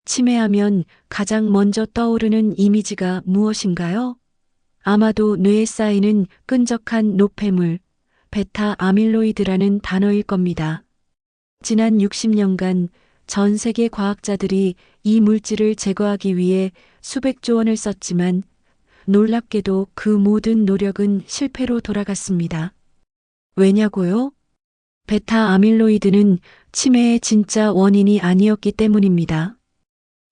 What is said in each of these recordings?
치매하면 가장 먼저 떠오르는 이미지가 무엇인가요? 아마도 뇌에 쌓이는 끈적한 노폐물, 베타 아밀로이드라는 단어일 겁니다. 지난 60년간 전 세계 과학자들이 이 물질을 제거하기 위해 수백조 원을 썼지만 놀랍게도 그 모든 노력은 실패로 돌아갔습니다. 왜냐고요? 베타 아밀로이드는 치매의 진짜 원인이 아니었기 때문입니다.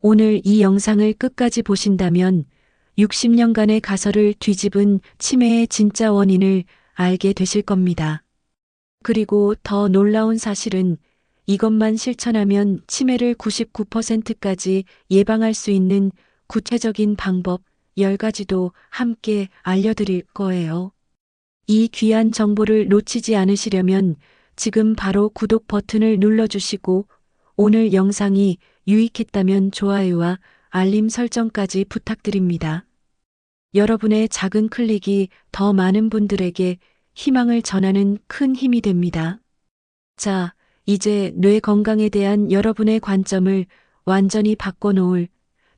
오늘 이 영상을 끝까지 보신다면 60년간의 가설을 뒤집은 치매의 진짜 원인을 알게 되실 겁니다. 그리고 더 놀라운 사실은 이것만 실천하면 치매를 99%까지 예방할 수 있는 구체적인 방법 10가지도 함께 알려드릴 거예요. 이 귀한 정보를 놓치지 않으시려면 지금 바로 구독 버튼을 눌러주시고 오늘 영상이 유익했다면 좋아요와 알림 설정까지 부탁드립니다. 여러분의 작은 클릭이 더 많은 분들에게 희망을 전하는 큰 힘이 됩니다. 자, 이제 뇌 건강에 대한 여러분의 관점을 완전히 바꿔놓을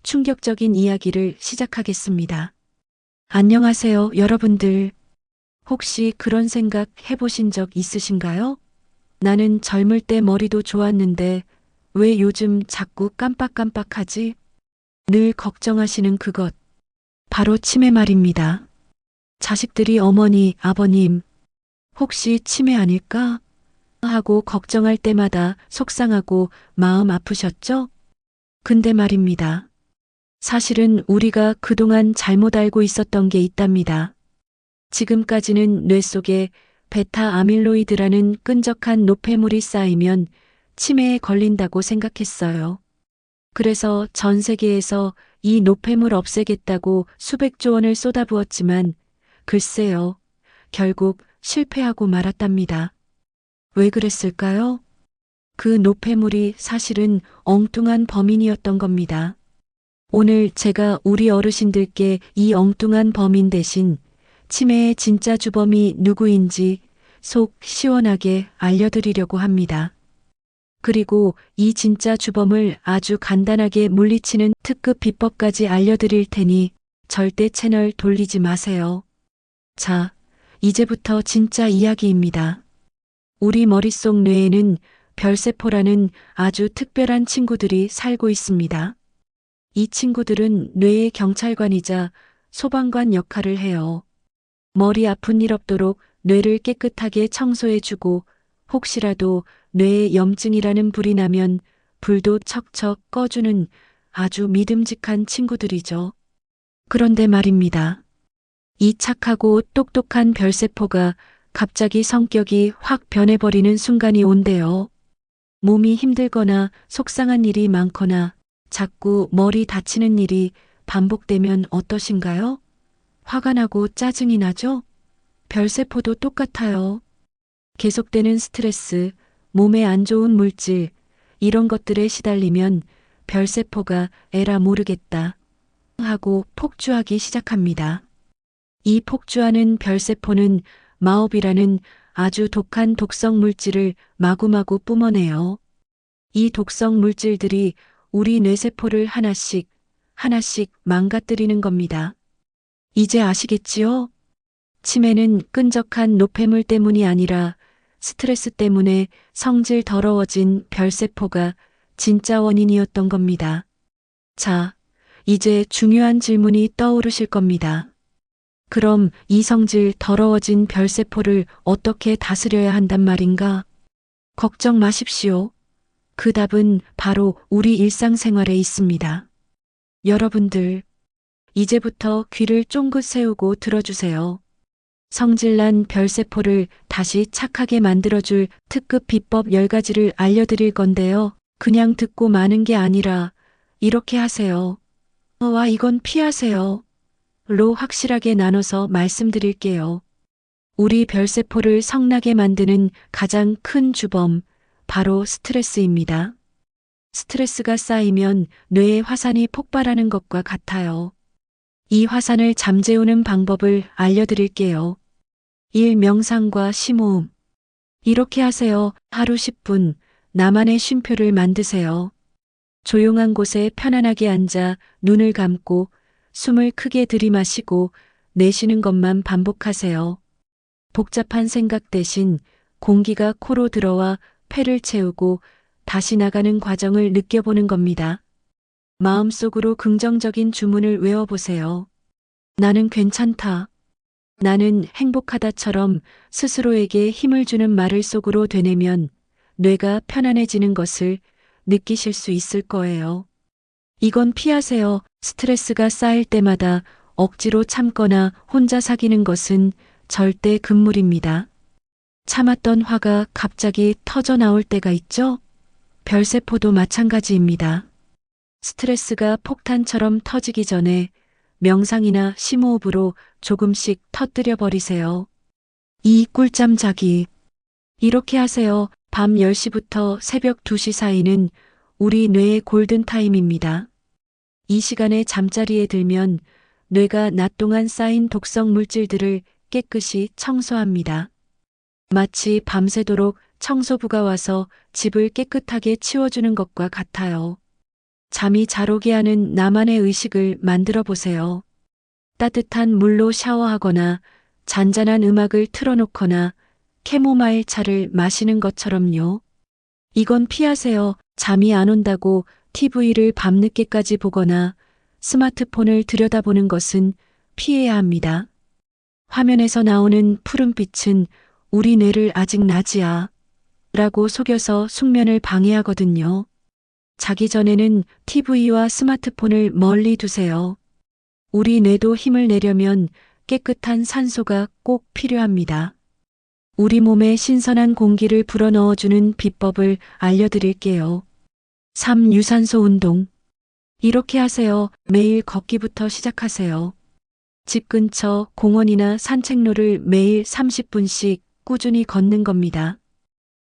충격적인 이야기를 시작하겠습니다. 안녕하세요, 여러분들. 혹시 그런 생각 해보신 적 있으신가요? 나는 젊을 때 머리도 좋았는데 왜 요즘 자꾸 깜빡깜빡하지? 늘 걱정하시는 그것. 바로 치매 말입니다. 자식들이 어머니, 아버님, 혹시 치매 아닐까? 하고 걱정할 때마다 속상하고 마음 아프셨죠? 근데 말입니다. 사실은 우리가 그동안 잘못 알고 있었던 게 있답니다. 지금까지는 뇌 속에 베타 아밀로이드라는 끈적한 노폐물이 쌓이면 치매에 걸린다고 생각했어요. 그래서 전 세계에서 이 노폐물 없애겠다고 수백조 원을 쏟아부었지만 글쎄요, 결국 실패하고 말았답니다. 왜 그랬을까요? 그 노폐물이 사실은 엉뚱한 범인이었던 겁니다. 오늘 제가 우리 어르신들께 이 엉뚱한 범인 대신 치매의 진짜 주범이 누구인지 속 시원하게 알려드리려고 합니다. 그리고 이 진짜 주범을 아주 간단하게 물리치는 특급 비법까지 알려드릴 테니 절대 채널 돌리지 마세요. 자, 이제부터 진짜 이야기입니다. 우리 머릿속 뇌에는 별세포라는 아주 특별한 친구들이 살고 있습니다. 이 친구들은 뇌의 경찰관이자 소방관 역할을 해요. 머리 아픈 일 없도록 뇌를 깨끗하게 청소해주고 혹시라도 뇌에 염증이라는 불이 나면 불도 척척 꺼주는 아주 믿음직한 친구들이죠. 그런데 말입니다. 이 착하고 똑똑한 별세포가 갑자기 성격이 확 변해버리는 순간이 온대요. 몸이 힘들거나 속상한 일이 많거나 자꾸 머리 다치는 일이 반복되면 어떠신가요? 화가 나고 짜증이 나죠? 별세포도 똑같아요. 계속되는 스트레스, 몸에 안 좋은 물질, 이런 것들에 시달리면 별세포가 에라 모르겠다 하고 폭주하기 시작합니다. 이 폭주하는 별세포는 마옵이라는 아주 독한 독성 물질을 마구마구 뿜어내요. 이 독성 물질들이 우리 뇌세포를 하나씩 망가뜨리는 겁니다. 이제 아시겠지요? 치매는 끈적한 노폐물 때문이 아니라 스트레스 때문에 성질 더러워진 별세포가 진짜 원인이었던 겁니다. 자, 이제 중요한 질문이 떠오르실 겁니다. 그럼 이 성질 더러워진 별세포를 어떻게 다스려야 한단 말인가? 걱정 마십시오. 그 답은 바로 우리 일상생활에 있습니다. 여러분들, 이제부터 귀를 쫑긋 세우고 들어주세요. 성질난 별세포를 다시 착하게 만들어줄 특급 비법 10가지를 알려드릴 건데요. 그냥 듣고 마는 게 아니라 이렇게 하세요. 와, 이건 피하세요. 로 확실하게 나눠서 말씀드릴게요. 우리 별세포를 성나게 만드는 가장 큰 주범, 바로 스트레스입니다. 스트레스가 쌓이면 뇌의 화산이 폭발하는 것과 같아요. 이 화산을 잠재우는 방법을 알려드릴게요. 1. 명상과 심호흡. 이렇게 하세요. 하루 10분, 나만의 쉼표를 만드세요. 조용한 곳에 편안하게 앉아 눈을 감고 숨을 크게 들이마시고 내쉬는 것만 반복하세요. 복잡한 생각 대신 공기가 코로 들어와 폐를 채우고 다시 나가는 과정을 느껴보는 겁니다. 마음속으로 긍정적인 주문을 외워보세요. 나는 괜찮다. 나는 행복하다처럼 스스로에게 힘을 주는 말을 속으로 되뇌면 뇌가 편안해지는 것을 느끼실 수 있을 거예요. 이건 피하세요. 스트레스가 쌓일 때마다 억지로 참거나 혼자 사귀는 것은 절대 금물입니다. 참았던 화가 갑자기 터져 나올 때가 있죠? 별세포도 마찬가지입니다. 스트레스가 폭탄처럼 터지기 전에 명상이나 심호흡으로 조금씩 터뜨려 버리세요. 이 꿀잠 자기. 이렇게 하세요. 밤 10시부터 새벽 2시 사이는 우리 뇌의 골든타임입니다. 이 시간에 잠자리에 들면 뇌가 낮 동안 쌓인 독성 물질들을 깨끗이 청소합니다. 마치 밤새도록 청소부가 와서 집을 깨끗하게 치워주는 것과 같아요. 잠이 잘 오게 하는 나만의 의식을 만들어 보세요. 따뜻한 물로 샤워하거나 잔잔한 음악을 틀어놓거나 캐모마일 차를 마시는 것처럼요. 이건 피하세요. 잠이 안 온다고 TV를 밤늦게까지 보거나 스마트폰을 들여다보는 것은 피해야 합니다. 화면에서 나오는 푸른빛은 우리 뇌를 아직 낮이야 라고 속여서 숙면을 방해하거든요. 자기 전에는 TV와 스마트폰을 멀리 두세요. 우리 뇌도 힘을 내려면 깨끗한 산소가 꼭 필요합니다. 우리 몸에 신선한 공기를 불어넣어주는 비법을 알려드릴게요. 3. 유산소 운동. 이렇게 하세요. 매일 걷기부터 시작하세요. 집 근처 공원이나 산책로를 매일 30분씩 꾸준히 걷는 겁니다.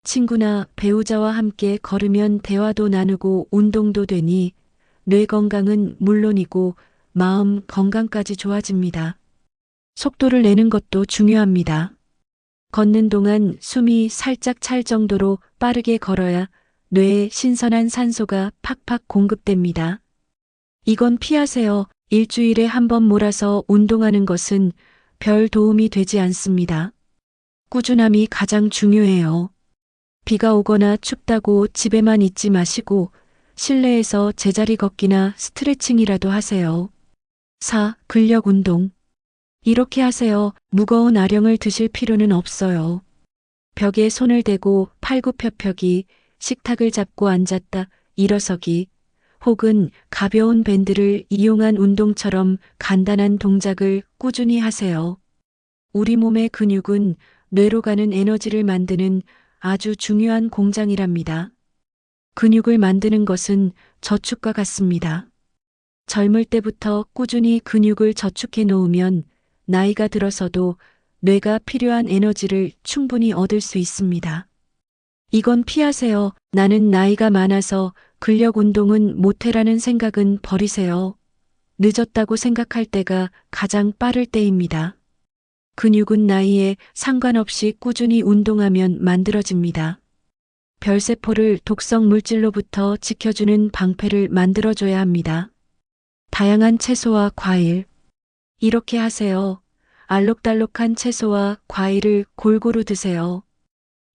친구나 배우자와 함께 걸으면 대화도 나누고 운동도 되니 뇌 건강은 물론이고 마음 건강까지 좋아집니다. 속도를 내는 것도 중요합니다. 걷는 동안 숨이 살짝 찰 정도로 빠르게 걸어야 뇌에 신선한 산소가 팍팍 공급됩니다. 이건 피하세요. 일주일에 한 번 몰아서 운동하는 것은 별 도움이 되지 않습니다. 꾸준함이 가장 중요해요. 비가 오거나 춥다고 집에만 있지 마시고 실내에서 제자리 걷기나 스트레칭이라도 하세요. 4. 근력 운동. 이렇게 하세요. 무거운 아령을 드실 필요는 없어요. 벽에 손을 대고 팔굽혀펴기, 식탁을 잡고 앉았다 일어서기, 혹은 가벼운 밴드를 이용한 운동처럼 간단한 동작을 꾸준히 하세요. 우리 몸의 근육은 뇌로 가는 에너지를 만드는 아주 중요한 공장이랍니다. 근육을 만드는 것은 저축과 같습니다. 젊을 때부터 꾸준히 근육을 저축해 놓으면 나이가 들어서도 뇌가 필요한 에너지를 충분히 얻을 수 있습니다. 이건 피하세요. 나는 나이가 많아서 근력 운동은 못해라는 생각은 버리세요. 늦었다고 생각할 때가 가장 빠를 때입니다. 근육은 나이에 상관없이 꾸준히 운동하면 만들어집니다. 별세포를 독성 물질로부터 지켜주는 방패를 만들어줘야 합니다. 다양한 채소와 과일. 이렇게 하세요. 알록달록한 채소와 과일을 골고루 드세요.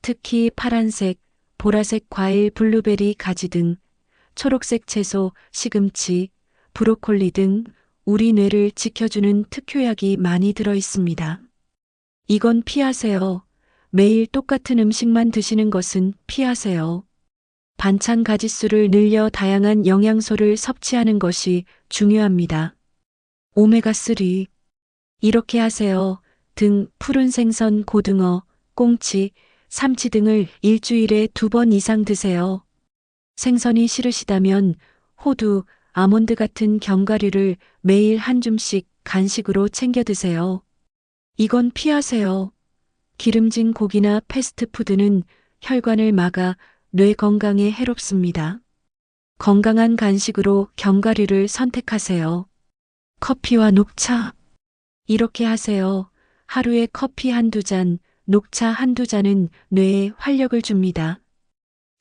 특히 파란색, 보라색 과일, 블루베리, 가지 등 초록색 채소, 시금치, 브로콜리 등 우리 뇌를 지켜주는 특효약이 많이 들어 있습니다. 이건 피하세요. 매일 똑같은 음식만 드시는 것은 피하세요. 반찬 가짓수를 늘려 다양한 영양소를 섭취하는 것이 중요합니다. 오메가3. 이렇게 하세요. 등 푸른 생선, 고등어, 꽁치, 삼치 등을 일주일에 2번 이상 드세요. 생선이 싫으시다면 호두, 아몬드 같은 견과류를 매일 한 줌씩 간식으로 챙겨 드세요. 이건 피하세요. 기름진 고기나 패스트푸드는 혈관을 막아 뇌 건강에 해롭습니다. 건강한 간식으로 견과류를 선택하세요. 커피와 녹차. 이렇게 하세요. 하루에 커피 한두 잔, 녹차 한두 잔은 뇌에 활력을 줍니다.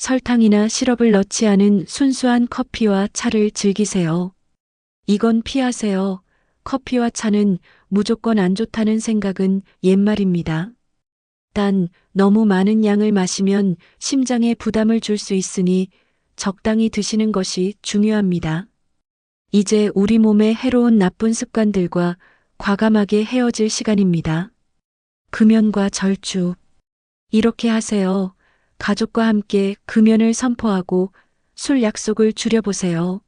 설탕이나 시럽을 넣지 않은 순수한 커피와 차를 즐기세요. 이건 피하세요. 커피와 차는 무조건 안 좋다는 생각은 옛말입니다. 단, 너무 많은 양을 마시면 심장에 부담을 줄 수 있으니 적당히 드시는 것이 중요합니다. 이제 우리 몸에 해로운 나쁜 습관들과 과감하게 헤어질 시간입니다. 금연과 절주. 이렇게 하세요. 가족과 함께 금연을 선포하고 술 약속을 줄여보세요.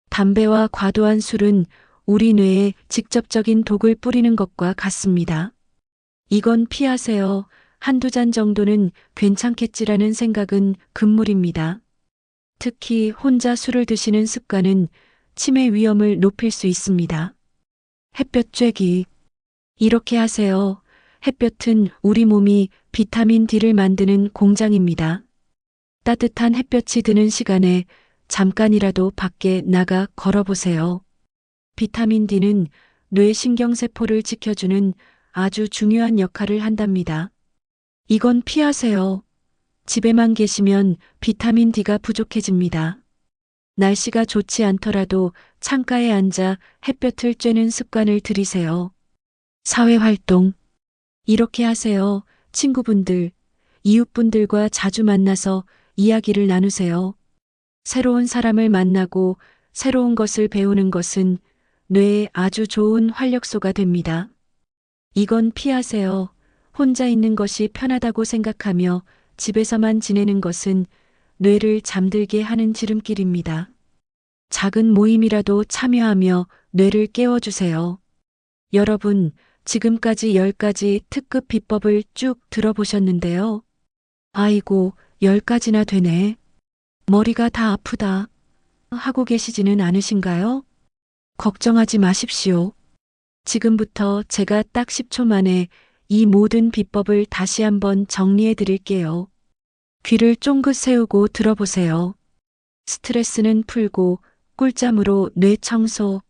담배와 과도한 술은 우리 뇌에 직접적인 독을 뿌리는 것과 같습니다. 이건 피하세요. 한두 잔 정도는 괜찮겠지라는 생각은 금물입니다. 특히 혼자 술을 드시는 습관은 치매 위험을 높일 수 있습니다. 햇볕 쬐기. 이렇게 하세요. 햇볕은 우리 몸이 비타민 D를 만드는 공장입니다. 따뜻한 햇볕이 드는 시간에 잠깐이라도 밖에 나가 걸어보세요. 비타민 D는 뇌 신경세포를 지켜주는 아주 중요한 역할을 한답니다. 이건 피하세요. 집에만 계시면 비타민 D가 부족해집니다. 날씨가 좋지 않더라도 창가에 앉아 햇볕을 쬐는 습관을 들이세요. 사회활동. 이렇게 하세요. 친구분들, 이웃분들과 자주 만나서 이야기를 나누세요. 새로운 사람을 만나고 새로운 것을 배우는 것은 뇌에 아주 좋은 활력소가 됩니다. 이건 피하세요. 혼자 있는 것이 편하다고 생각하며 집에서만 지내는 것은 뇌를 잠들게 하는 지름길입니다. 작은 모임이라도 참여하며 뇌를 깨워주세요. 여러분, 지금까지 10가지 특급 비법을 쭉 들어보셨는데요. 아이고, 10가지나 되네. 머리가 다 아프다. 하고 계시지는 않으신가요? 걱정하지 마십시오. 지금부터 제가 딱 10초 만에 이 모든 비법을 다시 한번 정리해 드릴게요. 귀를 쫑긋 세우고 들어보세요. 스트레스는 풀고 꿀잠으로 뇌 청소.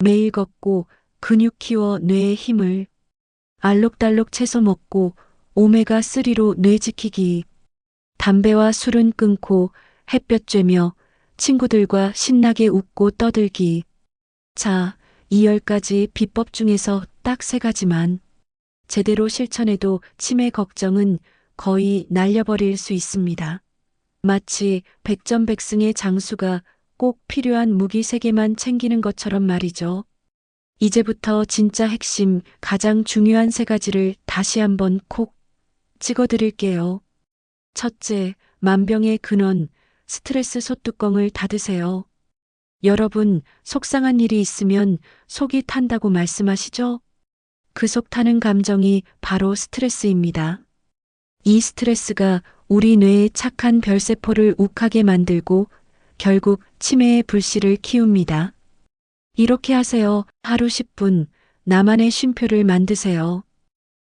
매일 걷고 근육 키워 뇌의 힘을. 알록달록 채소 먹고 오메가3로 뇌 지키기. 담배와 술은 끊고 햇볕 쬐며 친구들과 신나게 웃고 떠들기. 자, 이 10가지 비법 중에서 딱 3가지만 제대로 실천해도 치매 걱정은 거의 날려버릴 수 있습니다. 마치 백전백승의 장수가 꼭 필요한 무기 3개만 챙기는 것처럼 말이죠. 이제부터 진짜 핵심, 가장 중요한 3가지를 다시 한번 콕 찍어드릴게요. 첫째, 만병의 근원, 스트레스 소뚜껑을 닫으세요. 여러분, 속상한 일이 있으면 속이 탄다고 말씀하시죠? 그 속 타는 감정이 바로 스트레스입니다. 이 스트레스가 우리 뇌의 착한 별세포를 욱하게 만들고 결국 치매의 불씨를 키웁니다. 이렇게 하세요. 하루 10분, 나만의 쉼표를 만드세요.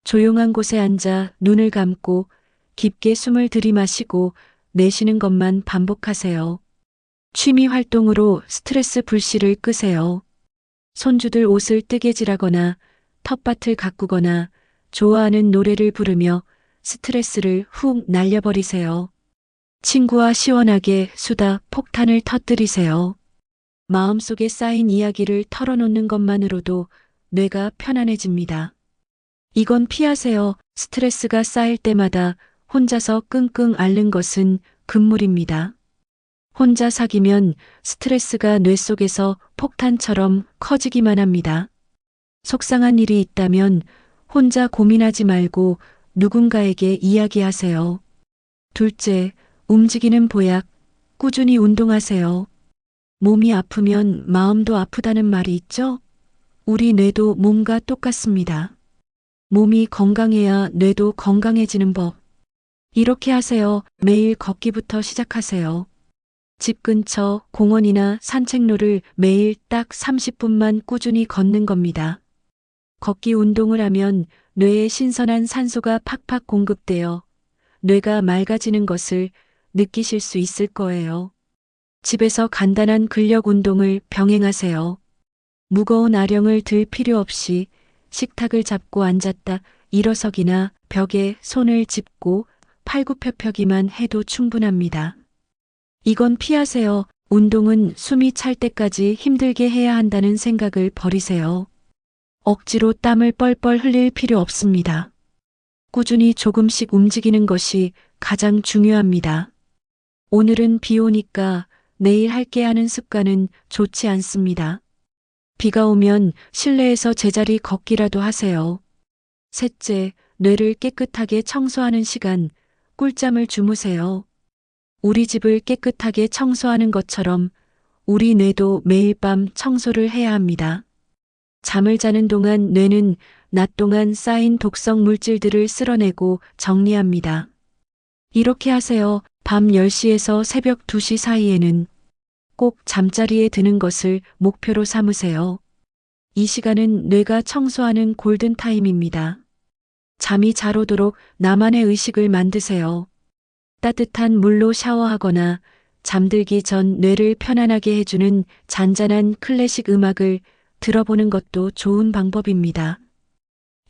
조용한 곳에 앉아 눈을 감고 깊게 숨을 들이마시고 내쉬는 것만 반복하세요. 취미 활동으로 스트레스 불씨를 끄세요. 손주들 옷을 뜨개질하거나 텃밭을 가꾸거나 좋아하는 노래를 부르며 스트레스를 훅 날려버리세요. 친구와 시원하게 수다 폭탄을 터뜨리세요. 마음속에 쌓인 이야기를 털어놓는 것만으로도 뇌가 편안해집니다. 이건 피하세요. 스트레스가 쌓일 때마다 혼자서 끙끙 앓는 것은 금물입니다. 혼자 사귀면 스트레스가 뇌 속에서 폭탄처럼 커지기만 합니다. 속상한 일이 있다면 혼자 고민하지 말고 누군가에게 이야기하세요. 둘째, 움직이는 보약, 꾸준히 운동하세요. 몸이 아프면 마음도 아프다는 말이 있죠? 우리 뇌도 몸과 똑같습니다. 몸이 건강해야 뇌도 건강해지는 법. 이렇게 하세요. 매일 걷기부터 시작하세요. 집 근처 공원이나 산책로를 매일 딱 30분만 꾸준히 걷는 겁니다. 걷기 운동을 하면 뇌에 신선한 산소가 팍팍 공급되어 뇌가 맑아지는 것을 느끼실 수 있을 거예요. 집에서 간단한 근력 운동을 병행하세요. 무거운 아령을 들 필요 없이 식탁을 잡고 앉았다 일어서기나 벽에 손을 짚고 팔굽혀펴기만 해도 충분합니다. 이건 피하세요. 운동은 숨이 찰 때까지 힘들게 해야 한다는 생각을 버리세요. 억지로 땀을 뻘뻘 흘릴 필요 없습니다. 꾸준히 조금씩 움직이는 것이 가장 중요합니다. 오늘은 비 오니까 내일 할게 하는 습관은 좋지 않습니다. 비가 오면 실내에서 제자리 걷기라도 하세요. 셋째, 뇌를 깨끗하게 청소하는 시간, 꿀잠을 주무세요. 우리 집을 깨끗하게 청소하는 것처럼 우리 뇌도 매일 밤 청소를 해야 합니다. 잠을 자는 동안 뇌는 낮 동안 쌓인 독성 물질들을 쓸어내고 정리합니다. 이렇게 하세요. 밤 10시에서 새벽 2시 사이에는 꼭 잠자리에 드는 것을 목표로 삼으세요. 이 시간은 뇌가 청소하는 골든타임입니다. 잠이 잘 오도록 나만의 의식을 만드세요. 따뜻한 물로 샤워하거나 잠들기 전 뇌를 편안하게 해주는 잔잔한 클래식 음악을 들어보는 것도 좋은 방법입니다.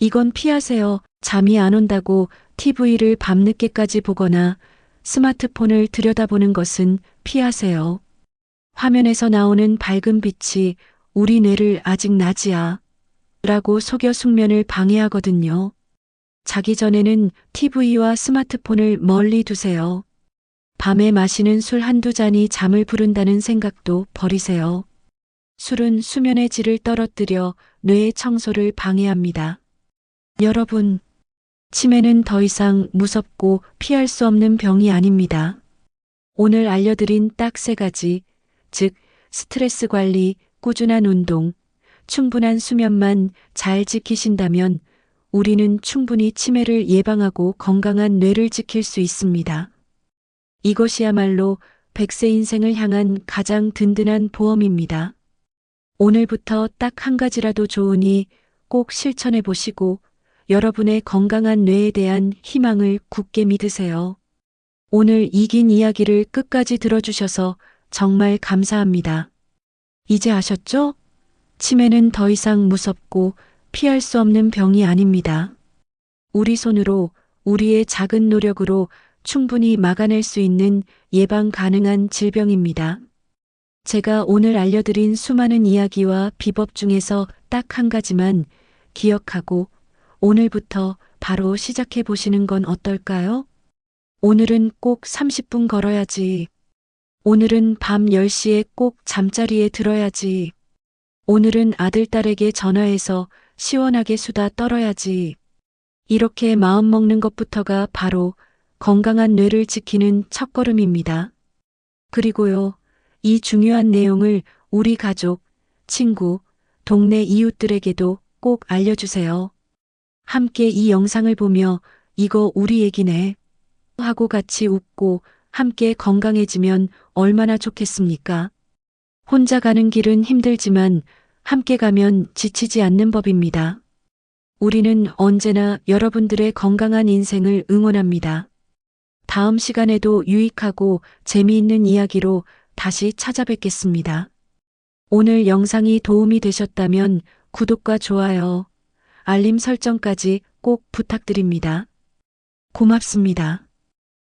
이건 피하세요. 잠이 안 온다고 TV를 밤늦게까지 보거나 스마트폰을 들여다보는 것은 피하세요. 화면에서 나오는 밝은 빛이 우리 뇌를 아직 낮이야 라고 속여 숙면을 방해하거든요. 자기 전에는 TV와 스마트폰을 멀리 두세요. 밤에 마시는 술 한두 잔이 잠을 부른다는 생각도 버리세요. 술은 수면의 질을 떨어뜨려 뇌의 청소를 방해합니다. 여러분, 치매는 더 이상 무섭고 피할 수 없는 병이 아닙니다. 오늘 알려드린 딱 3가지, 즉 스트레스 관리, 꾸준한 운동, 충분한 수면만 잘 지키신다면 우리는 충분히 치매를 예방하고 건강한 뇌를 지킬 수 있습니다. 이것이야말로 100세 인생을 향한 가장 든든한 보험입니다. 오늘부터 딱 1가지라도 좋으니 꼭 실천해 보시고 여러분의 건강한 뇌에 대한 희망을 굳게 믿으세요. 오늘 이 긴 이야기를 끝까지 들어주셔서 정말 감사합니다. 이제 아셨죠? 치매는 더 이상 무섭고 피할 수 없는 병이 아닙니다. 우리 손으로, 우리의 작은 노력으로 충분히 막아낼 수 있는 예방 가능한 질병입니다. 제가 오늘 알려드린 수많은 이야기와 비법 중에서 딱 1가지만 기억하고 오늘부터 바로 시작해 보시는 건 어떨까요? 오늘은 꼭 30분 걸어야지. 오늘은 밤 10시에 꼭 잠자리에 들어야지. 오늘은 아들, 딸에게 전화해서 시원하게 수다 떨어야지. 이렇게 마음먹는 것부터가 바로 건강한 뇌를 지키는 첫걸음입니다. 그리고요, 이 중요한 내용을 우리 가족, 친구, 동네 이웃들에게도 꼭 알려주세요. 함께 이 영상을 보며 이거 우리 얘기네 하고 같이 웃고 함께 건강해지면 얼마나 좋겠습니까? 혼자 가는 길은 힘들지만 함께 가면 지치지 않는 법입니다. 우리는 언제나 여러분들의 건강한 인생을 응원합니다. 다음 시간에도 유익하고 재미있는 이야기로 다시 찾아뵙겠습니다. 오늘 영상이 도움이 되셨다면 구독과 좋아요, 알림 설정까지 꼭 부탁드립니다. 고맙습니다.